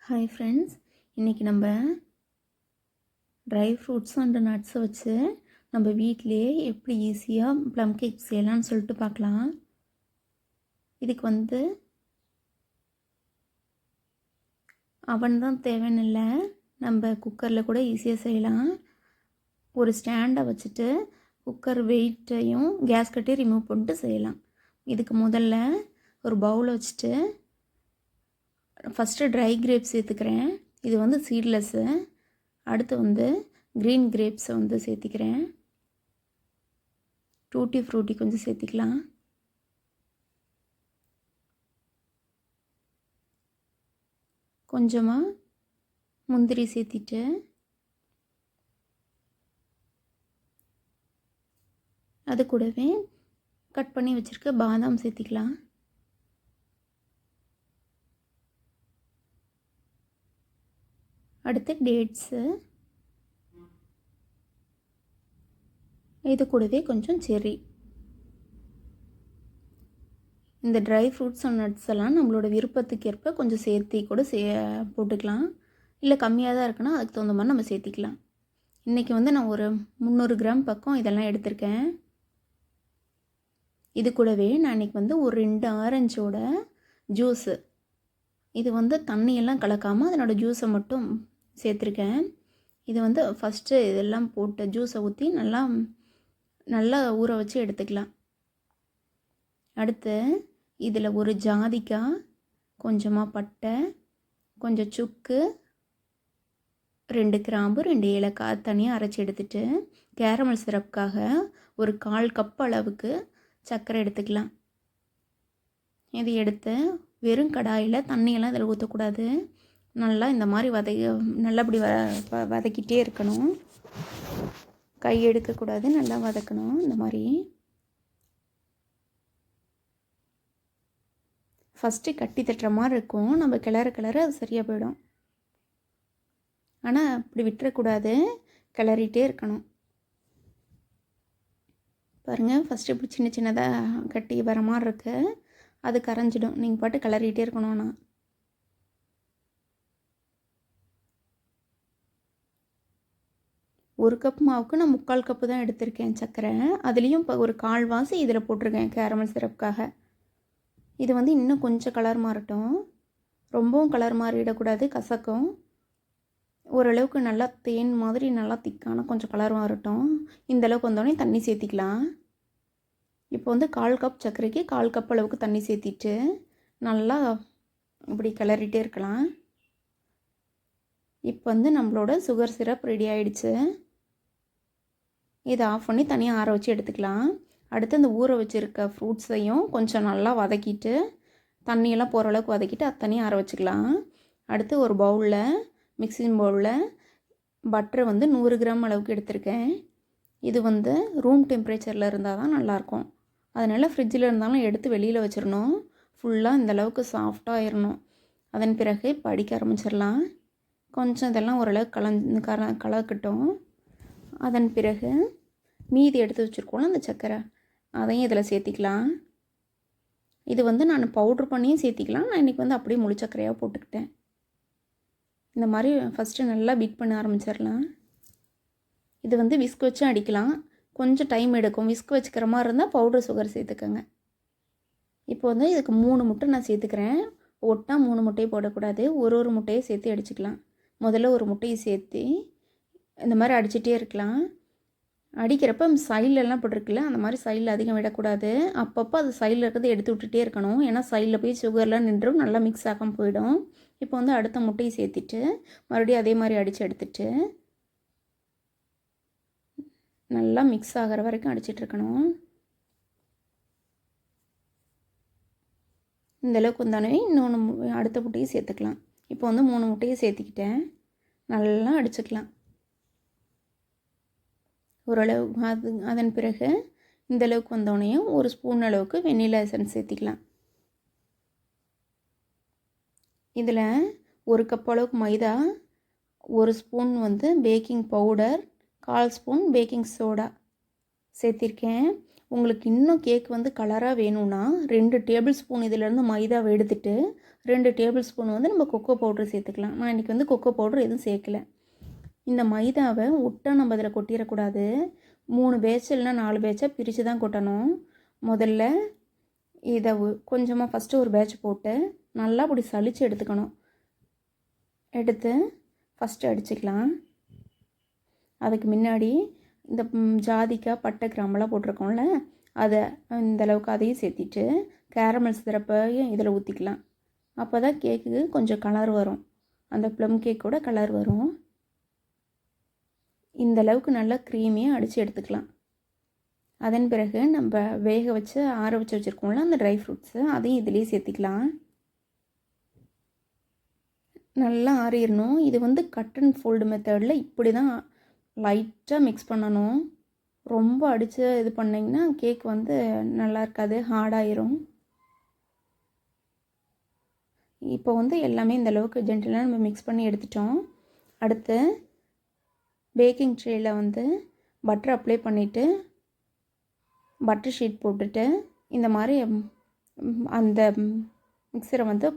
Hi friends, இன்றைக்கி நம்ம dry fruits and நட்ஸை வச்சு நம்ம வீட்டிலையே எப்படி ஈஸியாக ப்ளம் கேக் செய்யலாம்னு சொல்லிட்டு பார்க்கலாம். இதுக்கு அவன் தான் தேவைன்னு இல்லை, நம்ம குக்கரில் கூட ஈஸியாக செய்யலாம். ஒரு ஸ்டாண்டை வச்சுட்டு குக்கர் வெயிட்டையும் கேஸ் கட்டையும் ரிமூவ் பண்ணிட்டு செய்யலாம். இதுக்கு முதல்ல ஒரு பவுலை வச்சுட்டு ஃபஸ்ட்டு ட்ரை கிரேப்ஸ் சேர்த்துக்கிறேன். இது சீட்லெஸ்ஸு. அடுத்து க்ரீன் கிரேப்ஸை சேர்த்திக்கிறேன். டூட்டி ஃப்ரூட்டி கொஞ்சம் சேர்த்திக்கலாம். கொஞ்சமாக முந்திரி சேர்த்திட்டு அது கூடவே கட் பண்ணி வச்சுருக்க பாதாம் சேர்த்திக்கலாம். அடுத்து டேட்ஸு, இது கூடவே கொஞ்சம் செர்ரி. இந்த ட்ரை ஃப்ரூட்ஸ் அண்ட் நட்ஸ் எல்லாம் நம்மளோட விருப்பத்துக்கு ஏற்ப கொஞ்சம் சேர்த்தி கூட போட்டுக்கலாம். இல்லை கம்மியாக தான் இருக்குன்னா அதுக்கு தகுந்த மாதிரி நம்ம சேர்த்திக்கலாம். இன்றைக்கி நான் ஒரு 300 கிராம் பக்கம் இதெல்லாம் எடுத்திருக்கேன். இது கூடவே நான் இன்றைக்கி ஒரு 2 ஆரஞ்சோட ஜூஸு, இது தண்ணியெல்லாம் கலக்காமல் அதனோட ஜூஸை மட்டும் சேர்த்துருக்கேன். இது ஃபஸ்ட்டு இதெல்லாம் போட்டு ஜூஸை ஊற்றி நல்லா ஊற வச்சு எடுத்துக்கலாம். அடுத்து இதில் ஒரு ஜாதிக்காய், கொஞ்சமாக பட்டை, கொஞ்சம் சுக்கு, 2 கிராம்பு, 2 ஏலக்காய் தனியாக அரைச்சி எடுத்துகிட்டு கேரமல் சிரப்புக்காக ஒரு 1/4 கப் அளவுக்கு சர்க்கரை எடுத்துக்கலாம். இது எடுத்து வெறும் கடாயில் தண்ணியெல்லாம் இதில் ஊற்றக்கூடாது. நல்லா இந்த மாதிரி நல்லபடி வதக்கிட்டே இருக்கணும். கை எடுக்கக்கூடாது, நல்லா வதக்கணும். இந்த மாதிரி ஃபஸ்ட்டு கட்டி தட்டுற மாதிரி இருக்கும், நம்ம கிளற அது சரியாக போயிடும். ஆனால் அப்படி விட்டுறக்கூடாது, கிளறிட்டே இருக்கணும். பாருங்கள், ஃபஸ்ட்டு இப்படி சின்ன சின்னதாக கட்டி வர மாதிரி இருக்கு, அது கரைஞ்சிடும். நீங்கள் பாட்டு கிளறிட்டே இருக்கணும். நான் ஒரு கப் மாவுக்கு நான் 3/4 கப்பு தான் எடுத்திருக்கேன் சர்க்கரை. அதுலேயும் இப்போ ஒரு 1/4 வாசி இதில் போட்டிருக்கேன் கேரமல் சிரப்புக்காக. இது இன்னும் கொஞ்சம் கலர் மாறட்டும், ரொம்பவும் கலர் மாறிடக்கூடாது, கசக்கும். ஓரளவுக்கு நல்லா தேன் மாதிரி நல்லா திக்கான கொஞ்சம் கலர் மாறட்டும். இந்தளவுக்கு வந்தோடனே தண்ணி சேர்த்திக்கலாம். இப்போ 1/4 கப் சர்க்கரைக்கு 1/4 கப் அளவுக்கு தண்ணி சேர்த்திட்டு நல்லா இப்படி கிளறிட்டே இருக்கலாம். இப்போ நம்மளோட சுகர் சிரப் ரெடி ஆகிடுச்சு. இதை ஆஃப் பண்ணி தனியாக ஆற வச்சு எடுத்துக்கலாம். அடுத்து இந்த ஊற வச்சுருக்க ஃப்ரூட்ஸையும் கொஞ்சம் நல்லா வதக்கிட்டு தண்ணியெல்லாம் போகிற அளவுக்கு வதக்கிட்டு அது தனியாக ஆற வச்சுக்கலாம். அடுத்து ஒரு பவுலில் மிக்சிங் பவுலில் பட்டரை 100 கிராம் அளவுக்கு எடுத்திருக்கேன். இது ரூம் டெம்பரேச்சரில் இருந்தால் தான் நல்லாயிருக்கும். அதனால் ஃப்ரிட்ஜில் இருந்தாலும் எடுத்து வெளியில் வச்சிடணும். ஃபுல்லாக இந்தளவுக்கு சாஃப்டாக ஆயிடணும். அதன் பிறகு இப்போ அடிக்க ஆரம்பிச்சிடலாம். கொஞ்சம் இதெல்லாம் ஓரளவுக்கு கலக்கட்டும். அதன் பிறகு மீதி எடுத்து வச்சுருக்கோம்ல அந்த சர்க்கரை, அதையும் இதில் சேர்த்திக்கலாம். இது நான் பவுட்ரு பண்ணியும் சேர்த்திக்கலாம். நான் இன்றைக்கி அப்படியே முழு சர்க்கரையாக போட்டுக்கிட்டேன். இந்த மாதிரி ஃபஸ்ட்டு நல்லா பீட் பண்ண ஆரம்பிச்சிடலாம். இது விஸ்க் வச்சும் அடிக்கலாம், கொஞ்சம் டைம் எடுக்கும். விஸ்க் வச்சுக்கிற மாதிரி இருந்தால் பவுட்ரு சுகர் சேர்த்துக்கோங்க. இப்போ இதுக்கு 3 முட்டை நான் சேர்த்துக்கிறேன். ஒட்டா 3 முட்டையை போடக்கூடாது, ஒரு முட்டையை சேர்த்து அடிச்சுக்கலாம். முதல்ல ஒரு முட்டையை சேர்த்து இந்த மாதிரி அடிச்சிட்டே இருக்கலாம். அடிக்கிறப்ப சைட்லலாம் போட்டிருக்குல்ல, அந்த மாதிரி சைடில் அதிகம் விடக்கூடாது. அப்பப்போ அது சைடில் இருக்கிறது எடுத்து விட்டுட்டே இருக்கணும். ஏன்னா சைடில் போய் சுகர்லாம் நின்றும் நல்லா மிக்ஸ் ஆகாமல் போயிடும். இப்போ அடுத்த முட்டையை சேர்த்துட்டு மறுபடியும் அதே மாதிரி அடித்து எடுத்துட்டு நல்லா மிக்ஸ் ஆகிற வரைக்கும் அடிச்சிட்ருக்கணும். இந்தளவுக்கு வந்தானே இன்னொன்று அடுத்த முட்டையை சேர்த்துக்கலாம். இப்போ 3 முட்டையை சேர்த்துக்கிட்டேன். நல்லா அடிச்சுக்கலாம் ஓரளவு. அதன் பிறகு இந்தளவுக்கு வந்தோடனையும் ஒரு ஸ்பூன் அளவுக்கு வெண்ணிலா எசன்ஸ் சேர்த்திக்கலாம். இதில் 1 கப் அளவுக்கு maida, 1 spoon baking powder, 1/4 spoon baking soda சேர்த்திருக்கேன். உங்களுக்கு இன்னும் கேக் வந்து கலராக வேணும்னா 2 டேபிள் ஸ்பூன் இதிலேருந்து மைதாவை எடுத்துகிட்டு 2 டேபிள் ஸ்பூன் வந்து நம்ம கொக்கோ பவுட்ரு சேர்த்துக்கலாம். நான் இன்றைக்கி வந்து கொக்கோ பவுட்ரு எதுவும் சேர்க்கல. இந்த மைதாவை விட்டா நம்ம அதில் கொட்டிடக்கூடாது. 3 பேட்ச் இல்லைனா 4 பேட்சாக பிரித்து தான் கொட்டணும். முதல்ல இதை கொஞ்சமாக ஃபஸ்ட்டு ஒரு பேட்ச் போட்டு நல்லா அப்படி சலித்து எடுத்துக்கணும். எடுத்து ஃபஸ்ட்டு அடிச்சுக்கலாம். அதுக்கு முன்னாடி இந்த ஜாதிக்காய் பட்டை கிராம்பெல்லாம் போட்டிருக்கோம்ல, அதை இந்தளவுக்கு அதையும் சேர்த்திட்டு கேரமல் சிரப்பையும் இதில் ஊற்றிக்கலாம். அப்போ தான் கேக்கு கொஞ்சம் கலர் வரும், அந்த ப்ளம் கேக்கோட கலர் வரும். இந்தளவுக்கு நல்லா க்ரீமியாக அடித்து எடுத்துக்கலாம். அதன் பிறகு நம்ம வேக வச்சு ஆற வச்சு வச்சுருக்கோம்ல அந்த ட்ரை ஃப்ரூட்ஸு, அதையும் இதிலே சேர்த்திக்கலாம். நல்லா ஆறிடணும். இது வந்து கட் அண்ட் ஃபோல்டு மெத்தடில் இப்படி தான் லைட்டாக மிக்ஸ் பண்ணணும். ரொம்ப அடித்து இது பண்ணிங்கன்னா கேக் வந்து நல்லா இருக்காது, ஹார்டாயிரும். இப்போ வந்து எல்லாமே இந்தளவுக்கு ஜென்டிலாக நம்ம மிக்ஸ் பண்ணி எடுத்துட்டோம். அடுத்து பேக்கிங் ட்ரேயில் வந்து பட்டர் அப்ளை பண்ணிவிட்டு பட்டர் ஷீட் போட்டுட்டு இந்த மாதிரி அந்த மிக்சரை வந்து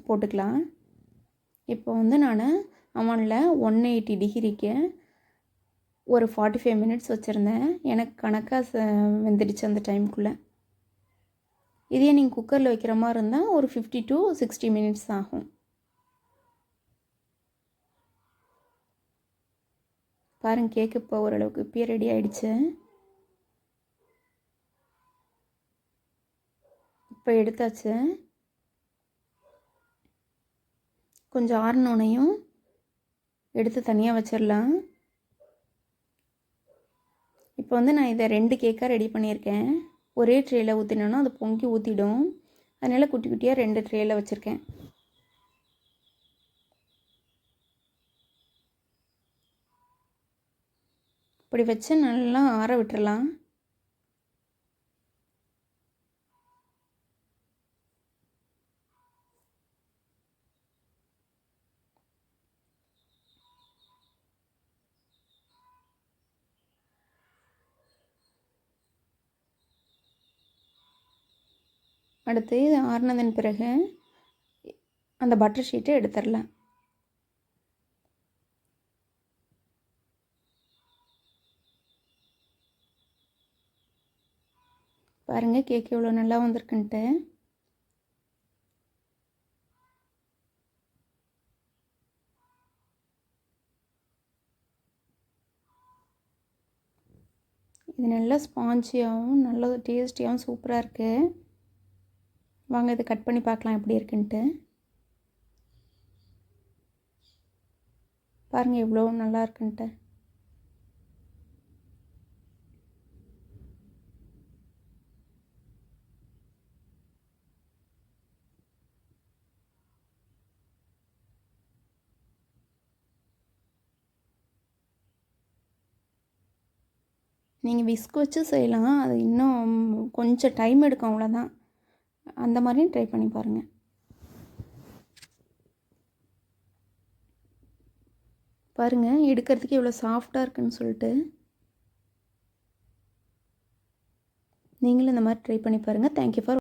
போட்டுக்கலாம். இப்போ வந்து நான் அவனில் 180 டிகிரிக்கு ஒரு 45 மினிட்ஸ் வச்சுருந்தேன். எனக்கு கணக்காக வெந்துடுச்சு அந்த டைமுக்குள்ளே. இதே நீங்கள் குக்கரில் வைக்கிற மாதிரி இருந்தால் ஒரு 50 to 60 மினிட்ஸ் ஆகும். பாருங்கள், கேக்கு இப்போ ஓரளவுக்கு இப்போயே ரெடி ஆகிடுச்சு. இப்போ எடுத்தாச்சு. கொஞ்சம் ஆறினோனையும் எடுத்து தனியாக வச்சிடலாம். இப்போ வந்து நான் இதை 2 கேக்காக ரெடி பண்ணியிருக்கேன். ஒரே ட்ரேயில் ஊற்றினோன்னா அது பொங்கி ஊற்றிடும். அதனால் குட்டி குட்டியாக 2 ட்ரேயில் வச்சுருக்கேன். இப்படி வச்சு நல்லா ஆற விட்டுறலாம். அடுத்து இது ஆறினதன் பிறகு அந்த பட்டர் ஷீட்டை எடுத்துடலாம். பாருங்கள் கேக் எவ்வளோ நல்லா வந்திருக்குன்ட்டு. இது நல்லா ஸ்பாஞ்சியாகவும் நல்ல டேஸ்டியாகவும் சூப்பராக இருக்குது. வாங்க இதை கட் பண்ணி பார்க்கலாம் எப்படி இருக்குன்ட்டு. பாருங்கள் எவ்வளோ நல்லா இருக்குன்ட்டு. நீங்கள் விஸ்க் வச்சு செய்யலாம், அது இன்னும் கொஞ்சம் டைம் எடுக்கும், அவ்வளோதான். அந்த மாதிரியும் ட்ரை பண்ணி பாருங்கள். பாருங்கள் எடுக்கிறதுக்கு எவ்வளோ சாஃப்டாக இருக்குன்னு சொல்லிட்டு. நீங்களும் இந்த மாதிரி ட்ரை பண்ணி பாருங்கள். Thank you for